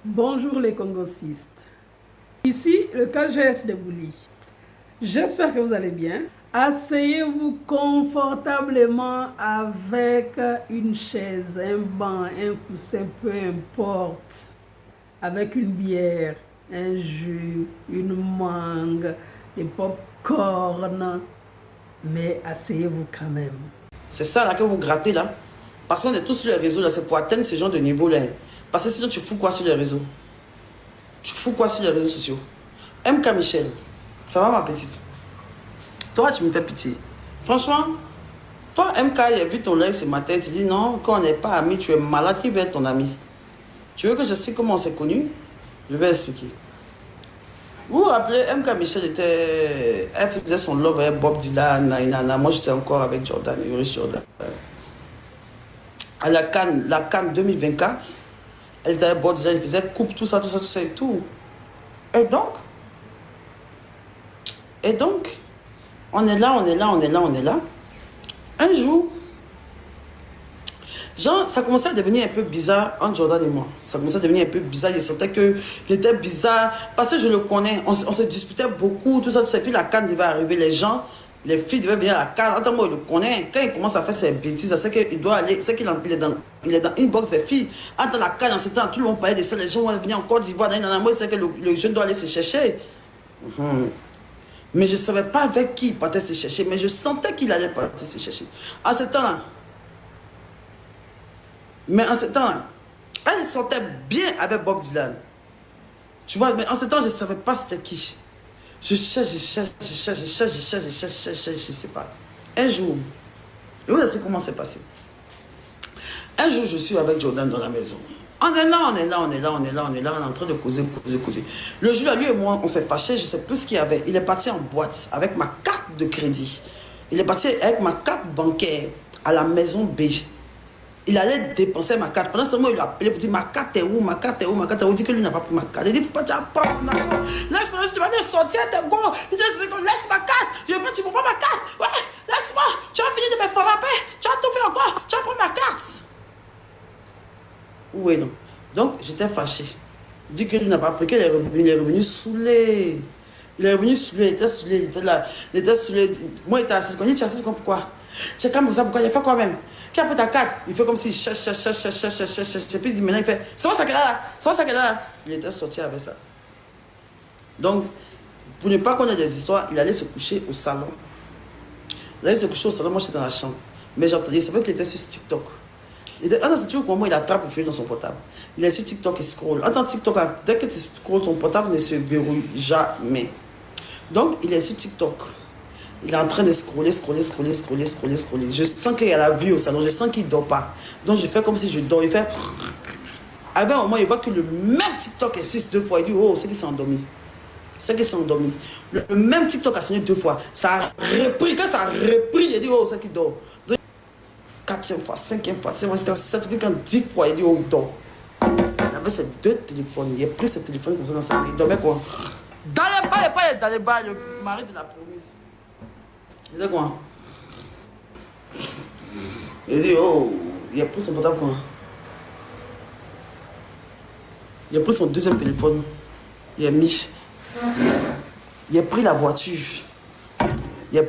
Bonjour les Congosistes. Ici le KGS de Bouli. J'espère que vous allez bien. Asseyez-vous confortablement avec une chaise, un banc, un coussin, peu importe. Avec une bière, un jus, une mangue, des pop-corn. Mais asseyez-vous quand même. C'est ça là que vous grattez là. Parce qu'on est tous sur les réseaux là, c'est pour atteindre ce genre de niveau là. Parce que sinon tu fous quoi sur les réseaux? Tu fous quoi sur les réseaux sociaux? MK Michel, ça va ma petite? Toi tu me fais pitié. Franchement, toi MK, j'ai vu ton live ce matin, tu dis non, quand on n'est pas amis, tu es malade, qui veut être ton ami? Tu veux que j'explique comment on s'est connus? Je vais expliquer. Vous vous rappelez, MK Michel était... Elle faisait son love avec Bob Dylan, Nainana. Moi j'étais encore avec Jordan, Yoris Jordan. À la Cannes 2024, elle était avec Bob Dylan, elle faisait coupe, tout ça et tout. Et donc, on est là. Un jour, genre, ça commençait à devenir un peu bizarre entre Jordan et moi. Ça commençait à devenir un peu bizarre. Je sentais qu'il était bizarre. Parce que je le connais. On se disputait beaucoup, tout ça. Et puis la canne devait arriver. Les gens, les filles devaient venir à la canne. Attends, moi, je le connais. Quand il commence à faire ses bêtises, c'est qu'il doit aller. C'est qu'il est dans une box des filles. Entre la canne, en ce temps, tout le monde parlait de ça. Les gens vont venir en Côte d'Ivoire. Moi, c'est que le jeune doit aller se chercher. Mais je ne savais pas avec qui il partait se chercher. Mais je sentais qu'il allait partir se chercher. En ce temps-là, elle sortait bien avec Bob Dylan. Tu vois, mais en ce temps, je ne savais pas c'était qui. Je cherche, je ne sais pas. Un jour, je vous explique comment c'est passé. Un jour, je suis avec Jordan dans la maison. On est là, on est en train de causer. Le jour-là, lui et moi, on s'est fâchés, je ne sais plus ce qu'il y avait. Il est parti en boîte avec ma carte de crédit. Il est parti avec ma carte bancaire à la maison B. Il allait dépenser ma carte. Pendant ce moment, il a appelé pour dire ma carte est où? Il dit que lui n'a pas pris ma carte. Il dit, faut pas, tu vas pas mon argent. Laisse-moi, tu vas bien sortir, t'es go. Il dit, laisse ma carte. Je veux pas, tu prends pas ma carte. Ouais, laisse-moi. Tu vas finir de me frapper. Tu vas tout faire encore. Tu vas prendre ma carte. Oui, non. Donc, j'étais fâché. Il dit que lui n'a pas pris, qu'il est revenu saoulé. Il était saoulé. Moi, il était assis. Quand il était assis, pourquoi? C'est comme ça, pourquoi il a fait quoi même? Qui a pris ta carte? Il fait comme s'il cherche. Et puis il dit maintenant, il fait, c'est moi ça qu'elle a là. Il était sorti avec ça. Donc, pour ne pas connaître des histoires, il allait se coucher au salon. Moi j'étais dans la chambre. Mais j'entendais, c'est vrai qu'il était sur TikTok. C'est toujours comment il attrape le feu dans son portable. Il est sur TikTok, il scroll. Attends, TikTok, dès que tu scrolles, ton portable ne se verrouille jamais. Donc, il est sur TikTok. Il est en train de scroller. Je sens qu'il y a la vue au salon. Je sens qu'il ne dort pas. Donc, je fais comme si je dors. Il fait... Avec un moment, il voit que le même TikTok insiste 2 fois. Il dit, oh, c'est qu'il s'est endormi. Le même TikTok a sonné 2 fois. Ça a repris. Quand ça a repris, il dit, oh, c'est qu'il dort. Donc, 4e fois, 5e fois, 7e fois, 7e fois, 10 fois, il dit, oh, il dort. Il avait ses 2 téléphones. Il a pris ses téléphones comme ça dans sa main. Il dormait quoi? Dans les bas, le mari de la promise. Il dit quoi? Il dit, oh, il a pris son portable quoi? Il a pris son 2e téléphone. Il a mis. Il a pris la voiture. Il a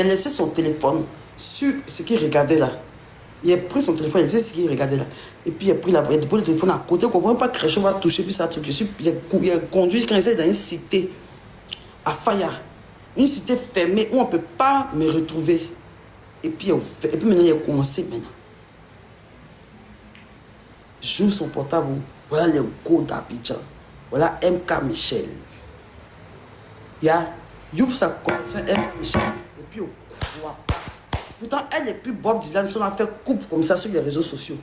laissé son téléphone sur ce qu'il regardait là. Il a pris son téléphone, il a laissé ce qu'il regardait là. Et puis il a pris le téléphone à côté, qu'on ne voit pas cracher, on va toucher, puis ça truc. Il a conduit quand il est dans une cité, à Faya. Une cité fermée où on ne peut pas me retrouver. Et puis maintenant, il a commencé maintenant. Joue son portable. Voilà les codes d'Abidjan. Voilà MK Michel. Il y a ouvre sa connexion MK Michel. Et puis on croit pas. Pourtant, elle et puis Bob Dylan sont en fait couple comme ça sur les réseaux sociaux.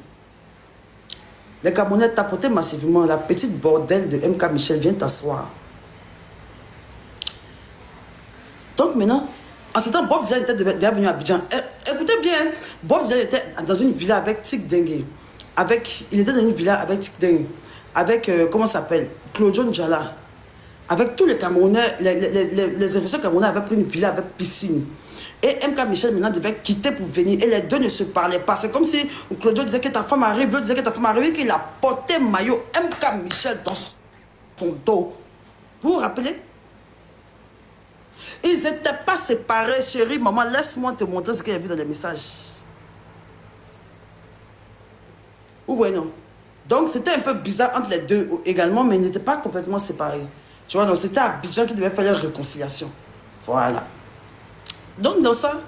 Les Camerounais tapotaient massivement. La petite bordelle de MK Michel vient t'asseoir. Donc maintenant, en ce temps, Bob Dylan était déjà venu à Abidjan. Écoutez bien, Bob Dylan était dans une villa avec Tik Dengue. Il était dans une villa avec Tik Dengue. Avec, comment ça s'appelle? Claude Njala. Avec tous les Camerounais, les investisseurs camerounais avaient pris une villa avec piscine. Et MK Michel maintenant devait quitter pour venir. Et les deux ne se parlaient pas. C'est comme si Claudio disait que ta femme arrive, l'autre disait que ta femme arrive, et qu'il a porté maillot MK Michel dans son dos. Vous vous rappelez? Ils n'étaient pas séparés, chérie. Maman, laisse-moi te montrer ce qu'il y a vu dans les messages. Vous voyez, non? Donc, c'était un peu bizarre entre les deux également, mais ils n'étaient pas complètement séparés. Tu vois, donc c'était Abidjan qui devait faire la réconciliation. Voilà. Donc, dans ça,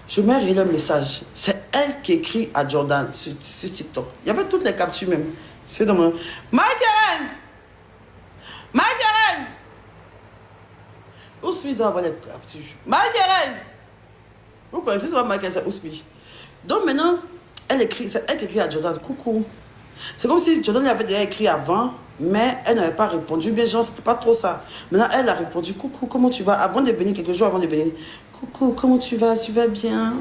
je mets le message. C'est elle qui écrit à Jordan sur TikTok. Il y avait toutes les captures même. C'est dans mon... Michael! Michael! Ousmi doit avoir les captures. Michael! Vous connaissez ça, Michael, c'est Ousmi. Donc maintenant, c'est elle qui écrit à Jordan. Coucou. C'est comme si Jordan lui avait déjà écrit avant, mais elle n'avait pas répondu. Bien, genre, c'était pas trop ça. Maintenant, elle a répondu. Coucou, comment tu vas? Avant de venir, quelques jours avant de venir. Coucou, comment tu vas? Tu vas bien?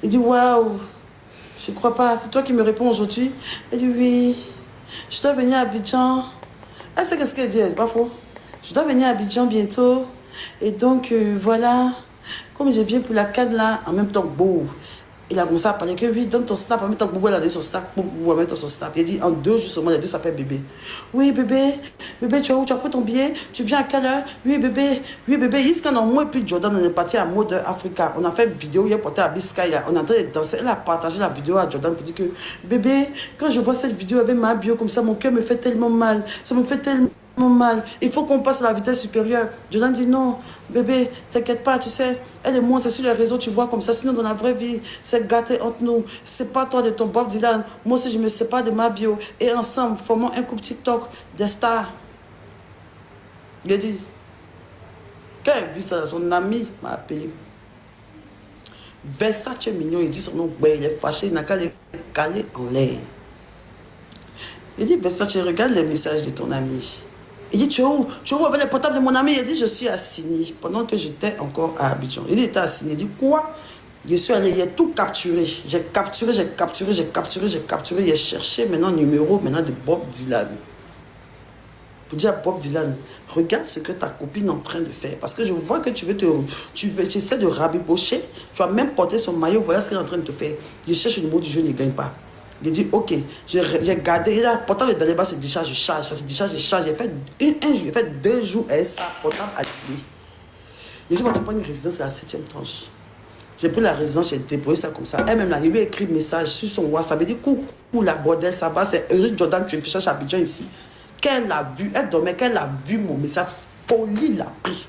Il dit, waouh, je crois pas. C'est toi qui me réponds aujourd'hui? Elle dit, oui. Je dois venir à Abidjan. Elle sait qu'est-ce qu'elle dit, c'est pas faux. Je dois venir à Abidjan bientôt. Et donc, voilà. Comme je viens pour la canne là, en même temps, beau. Il a commencé à parler que oui, donne ton snap, en même temps que Boubou, elle a donné son snap, Boubou, en même temps son snap. Il a dit en 2 jours seulement, les deux s'appellent bébé. Oui, bébé, bébé, tu as où? Tu as pris ton billet? Tu viens à quelle heure? Oui, bébé, il se calme en moi, et puis Jordan, on est parti à Mode Africa. On a fait une vidéo, il est porté à Biscaya. On est en train de danser. Elle a partagé la vidéo à Jordan pour dire que bébé, quand je vois cette vidéo avec ma bio comme ça, mon cœur me fait tellement mal. Ça me fait tellement mal. Il faut qu'on passe à la vitesse supérieure. Jordan dit non, bébé, t'inquiète pas, tu sais, elle et moi, c'est sur les réseaux, tu vois, comme ça. Sinon, dans la vraie vie, c'est gâté entre nous. C'est pas toi de ton Bob Dylan. Moi aussi, je me sépare de ma bio. Et ensemble, formons un couple TikTok des stars. Il a dit, quand elle a vu ça, son ami m'a appelé. Versace mignon, il dit son nom, il est fâché, il n'a qu'à les caler en l'air. Il dit, Versace, regarde les messages de ton ami. Il dit, tu es où? Tu es où avec les portables de mon ami? Il dit, je suis à Sini, pendant que j'étais encore à Abidjan. Il dit, il était à Sini. Il dit, quoi? Je suis allé, il a tout capturé. J'ai capturé. Il a cherché maintenant numéro maintenant de Bob Dylan. Pour dire à Bob Dylan, regarde ce que ta copine est en train de faire. Parce que je vois que tu essaies de rabibocher. Tu as même porté son maillot, voilà ce qu'elle est en train de te faire. Je cherche le numéro du jeu, il ne gagne pas. Il dit, ok, j'ai gardé, pourtant le dernier bas se décharge, ça se décharge, je charge. J'ai fait un jour, j'ai fait 2 jours et ça, portable allumé. Je suis parti prendre une résidence à la 7e tranche. J'ai pris la résidence, j'ai déposé ça comme ça. Elle-même, là, il lui a écrit un message sur son WhatsApp. Elle dit, coucou, la bordel, ça va, c'est Eric Jordan, tu es cherches à Abidjan ici. Qu'elle a vu, elle dormait, qu'elle a vu mon message, folie l'a pris.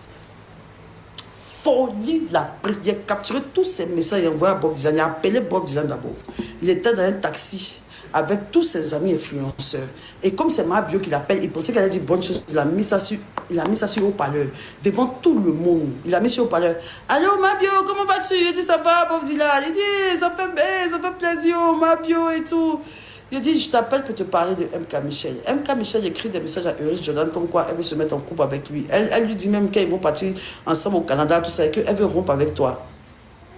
Folie l'a pris. Il a capturé tous ces messages et envoyé à Bob Dylan. Il a appelé Bob Dylan d'abord. Il était dans un taxi avec tous ses amis influenceurs. Et comme c'est ma bio qui l'appelle, il pensait qu'elle allait dire bonne chose. Il a mis ça sur haut-parleur. Devant tout le monde. Il a mis sur haut-parleur. Allô, ma bio, comment vas-tu? Il dit, ça va, Bob Dylan. Il dit, ça fait plaisir, ma bio et tout. Il dit, je t'appelle pour te parler de MK Michel. MK Michel écrit des messages à Eric Jordan comme quoi elle veut se mettre en couple avec lui. Elle lui dit même qu'ils vont partir ensemble au Canada, tout ça, et qu'elle veut rompre avec toi.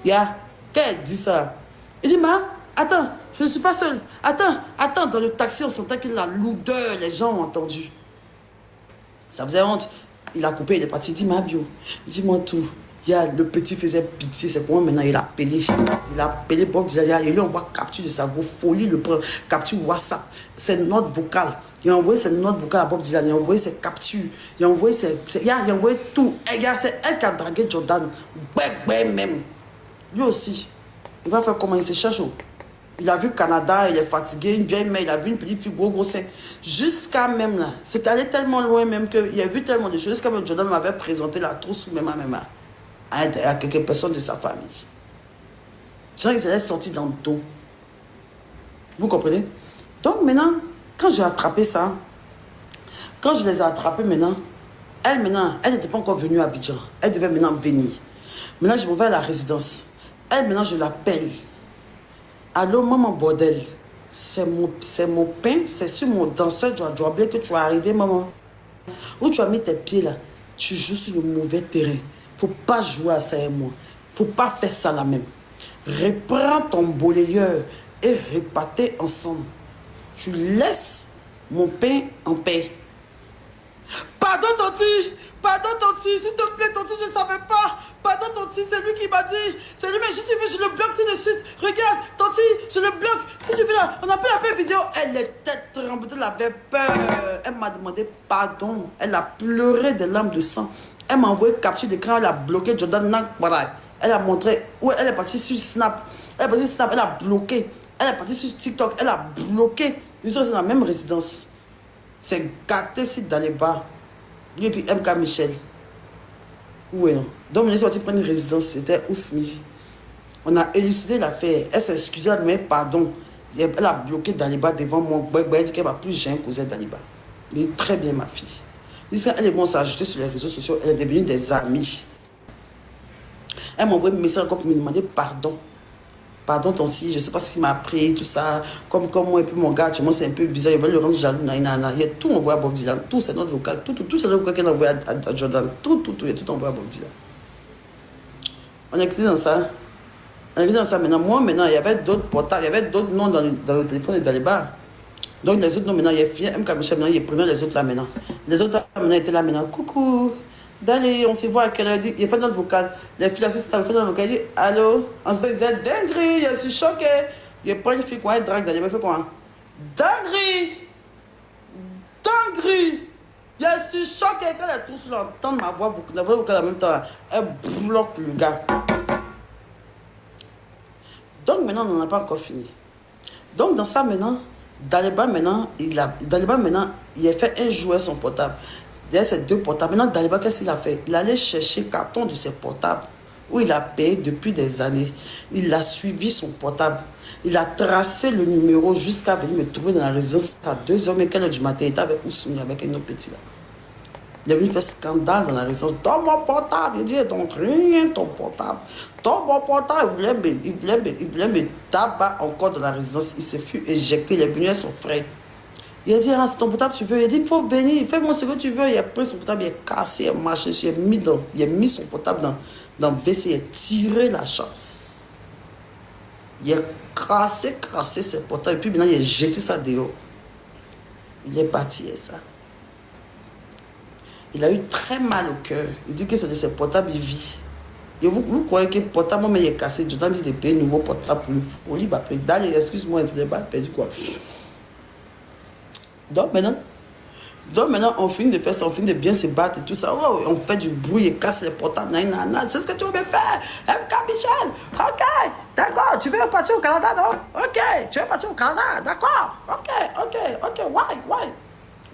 Quand elle dit ça, il dit, ma, attends, je ne suis pas seul. Attends, dans le taxi, on sentait que la lourdeur, les gens ont entendu. Ça faisait honte. Il a coupé, il est parti. Il dit, ma bio, dis-moi tout. Le petit faisait pitié, c'est pour moi maintenant il a appelé. Il a appelé Bob Dylan, il lui envoie capture de sa voix, folie, le prend, capture WhatsApp, ses notes vocales. Il a envoyé ses notes vocales à Bob Dylan, il a envoyé ses captures, il a envoyé il a envoyé tout. C'est elle qui a dragué Jordan, même. Lui aussi, il va faire comment? Il se cherche. Il a vu Canada, il est fatigué, une vieille mère, il a vu une petite fille gros sein. Jusqu'à même là, c'est allé tellement loin même qu'il a vu tellement de choses, jusqu'à même Jordan m'avait présenté la trousse sous même à quelques personnes de sa famille. Genre, ils allaient sortir dans le dos. Vous comprenez? Donc maintenant, quand j'ai attrapé ça, quand je les ai attrapés maintenant, elle n'était pas encore venue à Abidjan. Elle devait maintenant venir. Maintenant, je me vais à la résidence. Elle, maintenant, je l'appelle. Allô, maman bordel. C'est mon pain, c'est sur mon danseur Joablé que tu es arrivé, maman. Où tu as mis tes pieds là, tu joues sur le mauvais terrain. Faut pas jouer à ça et moi. Faut pas faire ça la même. Reprends ton balayeur et repartez ensemble. Tu laisses mon pain en paix. Pardon, Tanti, s'il te plaît, Tanti, je ne savais pas. Pardon, pardon, Tanti, c'est lui qui m'a dit. C'est lui, mais si tu veux, je le bloque tout de suite. Regarde, Tanti, je le bloque. Si tu veux, là, on a fait la vidéo. Elle était tremblée, elle avait peur. Elle m'a demandé pardon. Elle a pleuré des larmes de sang. Elle m'a envoyé capture d'écran, elle a bloqué Jordan Nakbarak. Elle a montré où elle est partie sur Snap. Elle est partie sur Snap, elle a bloqué. Elle est partie sur TikTok, elle a bloqué. Ils sont dans la même résidence. C'est gâté si dans les bars. Lui et puis MK Michel. Oui, non. Donc, on est sorti prendre une résidence, c'était Ousmi. On a élucidé l'affaire. Elle s'est excusée, elle m'a dit pardon. Elle a bloqué Daliba devant moi. Elle dit qu'elle va plus jamais cousin Daliba. Elle est très bien, ma fille. Elle est bon s'ajouter sur les réseaux sociaux. Elle est devenue des amis. Elle m'a envoyé un message encore pour me demander pardon. Pardon, Tanti, je ne sais pas ce qu'il m'a appris, tout ça. Comme moi et puis mon gars, tu vois, c'est un peu bizarre. Il va le rendre jaloux. Il y a tout envoyé à Bob Dylan. Tout, c'est notre vocal. Tout, c'est notre vocal qu'elle a envoyé à Jordan. Tout, il y a tout envoyé à Bob Dylan. On est écouté dans ça. On est écouté dans ça maintenant. Moi, maintenant, il y avait d'autres portables. Il y avait d'autres noms dans le téléphone et dans les bars. Donc, les autres noms, maintenant, il y a Fien, MK Michel, maintenant, il prenait les autres là maintenant. Les autres là, maintenant, étaient là maintenant. Coucou. D'aller, on se voit à quelle heure. Il fait notre vocal. Les filles, il fait notre vocal. Il dit allô. On se disait dinguerie, je suis choqué. Il prend une fille, quoi, elle drague dans les mains, fait quoi? Dinguerie. Dinguerie. Je suis choqué. Quand elle tous l'entendent ma voix vocale en même temps, elle bloque le gars. Donc maintenant, on n'en a pas encore fini. Donc dans ça maintenant, Daliba maintenant, il a fait un jouet son portable. Derrière ces deux portables. Maintenant, Daliba, qu'est-ce qu'il a fait? Il allait chercher le carton de ses portables où il a payé depuis des années. Il a suivi son portable. Il a tracé le numéro jusqu'à venir me trouver dans la résidence à 2h, mais quelle heure du matin? Il était avec Ousmi, avec un autre petit là. Il est venu faire scandale dans la résidence. Dans mon portable. Il dit, donc rien, ton portable. Dans mon portable, il voulait me tabac encore dans la résidence. Il s'est fait éjecter. Il est venu avec son frère. Il a dit, ah, c'est ton portable, tu veux? Il a dit, il faut venir, fais-moi ce que tu veux. Il a pris son portable, il a cassé, il a marché, il a mis son portable dans le WC, il a tiré la chasse. Il a cassé ses portables, et puis maintenant, il a jeté ça dehors. Il est parti et ça. Il a eu très mal au cœur. Il dit que c'est de ses portables, il vit. Et vous croyez que le portable, mais il est cassé. Je dois dire de payer un nouveau portable pour lui. Pour lui, d'aller, excuse-moi, il n'a pas perdu quoi. Donc maintenant, on finit de faire ça, on finit de bien se battre et tout ça. Oh, on fait du bruit et casse les portables. C'est ce que tu veux me faire. MK Michel, ok, d'accord. Tu veux partir au Canada, non? Ok, tu veux partir au Canada, d'accord. Ok, why?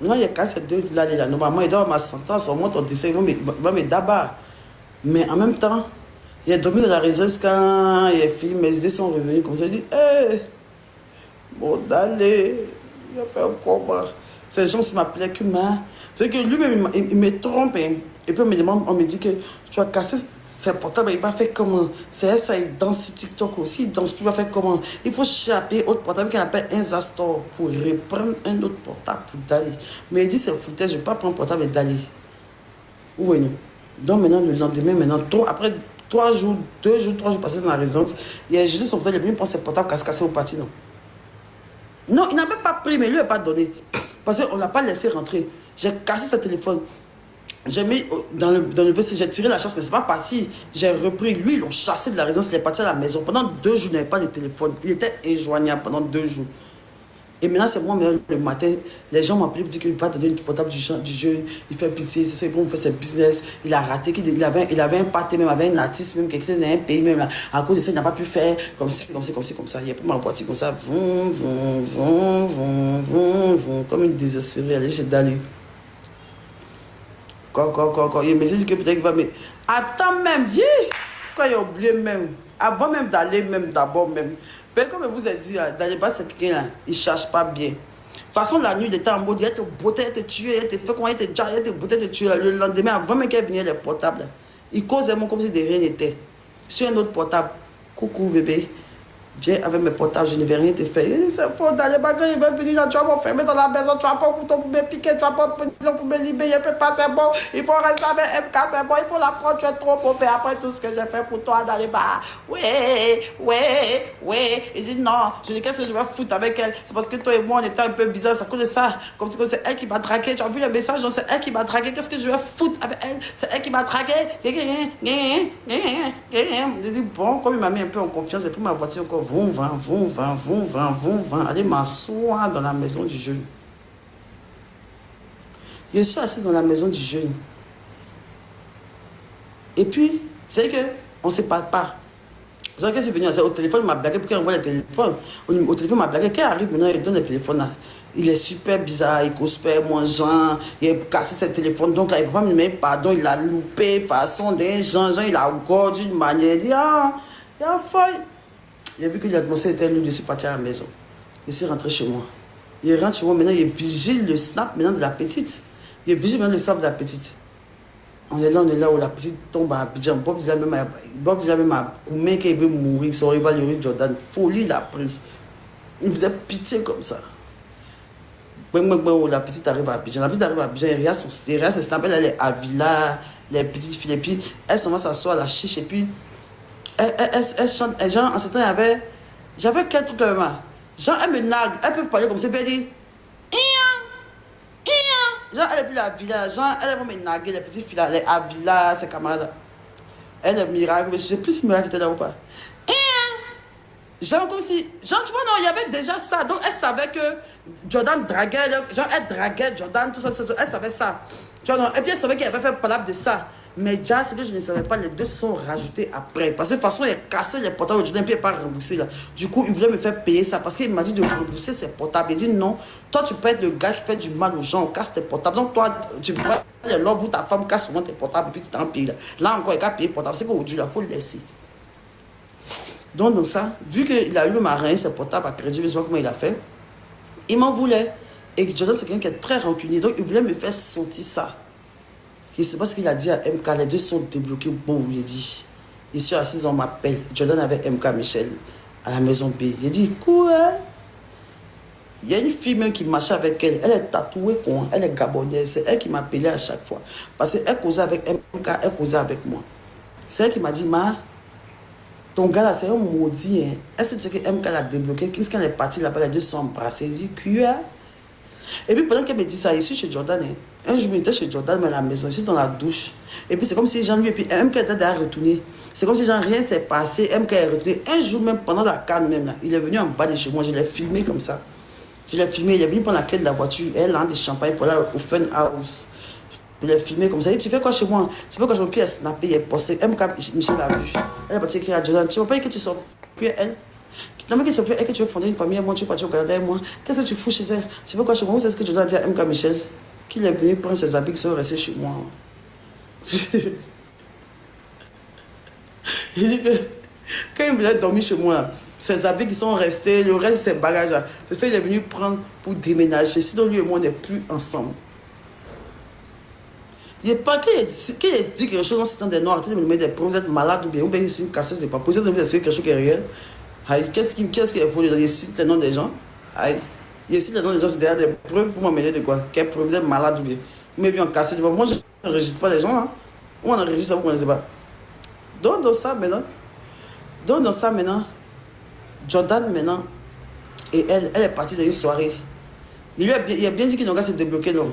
Moi, il y a cassé ces deux là. Normalement, il doit avoir ma sentence, on monte au décès, il va me dabar. Mais en même temps, il a dormi dans la résidence quand il est fini, mes idées sont revenues comme ça. Il dit, hé, bon, d'aller. Il a fait un combat. Ces gens m'appelaient Kuma. C'est que lui-même, il me trompe. Et puis on me dit que tu as cassé ses portables. Il va faire comment? C'est ça, il danse sur TikTok aussi. Il danse plus, il va faire comment? Il faut chaper autre portable qu'on appelle un Zastor pour reprendre un autre portable pour Dali. Mais il dit c'est foutage, je ne vais pas prendre un portable et Dali. Où voyez-nous? Donc maintenant, le lendemain, après 3 jours passés dans la résidence, il a jeté son portable, il est venu prendre ses portables cassé au parti, non? Non, il n'a même pas pris, mais lui n'a pas donné. Parce qu'on ne l'a pas laissé rentrer. J'ai cassé sa téléphone. J'ai mis dans le PC, j'ai tiré la chasse, mais ce n'est pas parti. J'ai repris. Lui, ils l'ont chassé de la résidence, il est parti à la maison. Pendant 2 jours, il n'avait pas de téléphone. Il était injoignable pendant 2 jours. Et maintenant, c'est moi, le matin, les gens m'appellent pour dire qu'il va donner une portable du jeu, il fait pitié, c'est ça, il va faire ses business. Il a raté, il avait un parti même, avait un artiste même, quelqu'un dans un pays même, à cause de ça, il n'a pas pu faire comme ça. Il a pris ma voiture comme ça, comme une désespérée, allez chez Dali. Il me dit que peut-être qu'il va, mais attends même, quand il a oublié même, avant même d'aller, même d'abord même. Comme je vous ai dit, dans les bas, c'est quelqu'un, il ne cherche pas bien. De toute façon, la nuit, il était en mode, il te botté, il te tué, il te fait comment, il te botté, il te tué. Le lendemain, avant même qu'elle vienne, les portables, il causait comme si de rien n'était. Sur un autre portable, coucou bébé, Viens avec mes portables, je ne vais rien te faire. Il dit, c'est faux, Daliba, quand il va venir là, tu vas m'enfermer dans la maison, tu vas pas un couteau pour me piquer, tu vas pas un couteau pour me libérer, je peux pas, c'est bon. Il faut rester avec MK, c'est bon, il faut la prendre, tu es trop pauvre. Après tout ce que j'ai fait pour toi, Daliba. Ouais. Il dit, non, je dis, qu'est-ce que je vais foutre avec elle? C'est parce que toi et moi, on était un peu bizarres, c'est à cause de ça. Comme si c'est elle qui m'a dragué. Tu as vu le message, donc c'est elle qui m'a dragué. Qu'est-ce que je vais foutre avec elle? C'est elle qui m'a dragué. Je dis, bon, comme il m'a mis un peu en confiance, et puis ma voiture encore, vont, allez m'asseoir dans la maison du jeune. Je suis assise dans la maison du jeune. Et puis, c'est que on ne se parle pas. C'est que c'est venu au téléphone, il m'a blagué, puis quand on voit le téléphone, au téléphone, il m'a blagué, quand il arrive maintenant, il donne le téléphone là. Il est super bizarre, il cause super moins Jean, il a cassé ses téléphones, donc là, il ne peut pas me demander pardon, il a loupé, façon d'un Jean, il a encore d'une manière, il dit, ah, il a failli. Il a vu que l'atmosphère était lourde, je suis parti à la maison. Je suis rentré chez moi. Il rentre chez moi, maintenant, il vigile le snap maintenant de la petite. Il vigile maintenant le snap de la petite. On est là où la petite tombe à Abidjan. Bob Dylan même a combien qu'il veut mourir, son rival Yuri Jordan. Folie la prise. Il faisait pitié comme ça. La petite arrive à Abidjan. La petite arrive à Abidjan, il regarde ses snaps, elle est à Villa, les petites filles. Et puis, elle s'en va s'asseoir à la chiche. Et puis, elle chante. Et genre, en ce temps, j'avais quel truc là même. Genre, elle me nargue. Elle peut parler comme ça. Elle dit, genre, elle est plus à Villa. Genre, elle va me narguer. Les petites filles là, elle est à Villa, ses camarades. Elle est miracle. Mais je sais plus si miracle était là ou pas. Genre, comme si. Genre, tu vois, non, il y avait déjà ça. Donc, elle savait que Jordan draguait. Genre, elle draguait Jordan, tout ça, tout ça. Elle savait ça. Tu vois, non. Et puis, elle savait qu'il avait fait palabre de ça. Mais déjà, ce que je ne savais pas, les deux sont rajoutés après. Parce que de toute façon, il a cassé les portables de Jordan, puis il n'a pas remboursé là. Du coup, il voulait me faire payer ça. Parce qu'il m'a dit de rembourser ses portables. Il dit non, toi, tu peux être le gars qui fait du mal aux gens, on casse tes portables. Donc, toi, tu vois, les love ou ta femme casse souvent tes portables, et puis tu t'en payes là. Là encore, il a payé portable. C'est qu'aujourd'hui, il faut le laisser. Donc, dans ça, vu qu'il a eu le marin, ses portables à crédit, je ne sais pas comment il a fait, il m'en voulait. Et Jordan, c'est quelqu'un qui est très rancunier. Donc, il voulait me faire sentir ça. Je ne sais pas ce qu'il a dit à MK. Les deux sont débloqués. Bon, il a dit. Je suis assise, on m'appelle. Jordan avec MK Michel à la maison B. Il dit, quoi? Il y a une fille même qui marchait avec elle. Elle est tatouée, quoi. Elle est gabonaise. C'est elle qui m'appelait à chaque fois. Parce qu'elle causait avec MK, elle causait avec moi. C'est elle qui m'a dit, ma, ton gars là, c'est un maudit. Hein. Est-ce que tu sais que MK l'a débloqué? Qu'est-ce qu'elle est partie là-bas? Les deux sont embrassés. Il dit, quoi? Et puis pendant qu'elle me dit ça, je suis chez Jordan. Hein. Un jour, j'étais chez Jordan, mais à la maison, je suis dans la douche. Et puis c'est comme si Jean lui, et puis MK était derrière retourné. C'est comme si Jean rien s'est passé, MK est retourné. Un jour même, pendant la canne même, là, il est venu en bas de chez moi, je l'ai filmé comme ça. Je l'ai filmé, il est venu prendre la clé de la voiture, elle a des champagnes pour aller au Fun House. Je l'ai filmé comme ça. Il dit, tu fais quoi chez moi? Tu fais quoi chez moi? Puis elle snappé, il est posté. MK, Michel l'a vu. Elle est partie écrire à Jordan, tu ne veux pas que tu sors? Puis elle. Non, mais que tu veux fonder une famille, moi, tu veux partir au Canada, moi. Qu'est-ce que tu fous chez elle? Tu veux quoi chez moi? Vous savez ce que je dois dire à MK Michel? Qu'il est venu prendre ses habits qui sont restés chez moi. Il dit que quand il voulait dormir chez moi, ses habits qui sont restés, le reste de ses bagages, c'est ça qu'il est venu prendre pour déménager. Sinon, lui et moi, on n'est plus ensemble. Il n'est pas qu'il ait dit quelque chose en citant des noirs, en train de me mettre des preuves, vous êtes malade ou bien, vous payez une casseuse de papier, vous avez essayé quelque chose qui est réel. Aïe, qu'est-ce qu'il faut dire? Il cite les noms des gens. Aïe, il cite les noms des gens, c'est derrière des preuves, vous m'emmènez de quoi? Quelle preuve? Vous êtes malade ou bien? Vous m'avez vu en casseuse de papier. Moi, je n'enregistre pas les gens. Hein. On enregistre ça, vous ne connaissez pas. Donc, dans ça maintenant, Jordan maintenant, et elle est partie dans une soirée. Il a bien dit qu'il n'a pas se débloqué, non?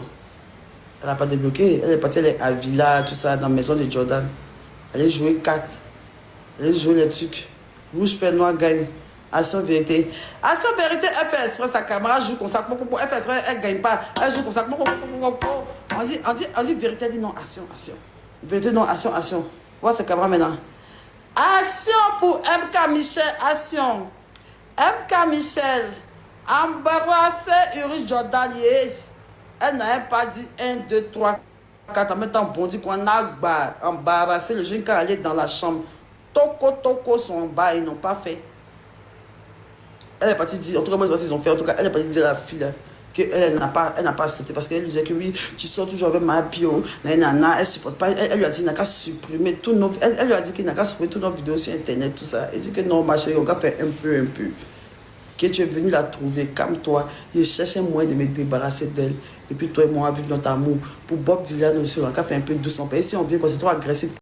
Elle n'a pas débloqué. Elle est partie, elle est à Villa, tout ça, dans la maison de Jordan. Elle est jouée 4. Elle est jouée les trucs. Rouge, père noir, gagne. Action, vérité. Action, vérité, elle fait exprès, sa caméra joue comme ça. Elle fait exprès, elle ne gagne pas. Elle joue comme ça. On dit vérité, elle dit non, action. Vérité, non, action. Voir sa caméra maintenant. Action pour MK Michel, action. MK Michel, embarrasser Uri Jordan. Elle n'a pas dit 1, 2, 3, 4. En même temps, bon, dit qu'on a embarrassé le jeune quand elle est dans la chambre. Toko sont en bas, ils n'ont pas fait. Elle est partie dire, en tout cas, moi, je sais pas s'ils ont fait. En tout cas, elle est partie dire à la fille, là, qu'elle n'a pas accepté parce qu'elle lui disait que oui, tu sors toujours avec ma bio, nanana, elle supporte pas, elle lui a dit qu'il n'a qu'à supprimer tous nos, elle lui a dit qu'il n'a qu'à supprimer toutes nos vidéos sur internet, tout ça. Elle dit que non, ma chérie, on va faire un peu. Que tu es venu la trouver, calme-toi. Je cherche un moyen de me débarrasser d'elle. Et puis toi et moi, on va vivre notre amour. Pour Bob Dylan aussi, on va faire un peu de son pays. Si on vient, quand c'est trop agressif.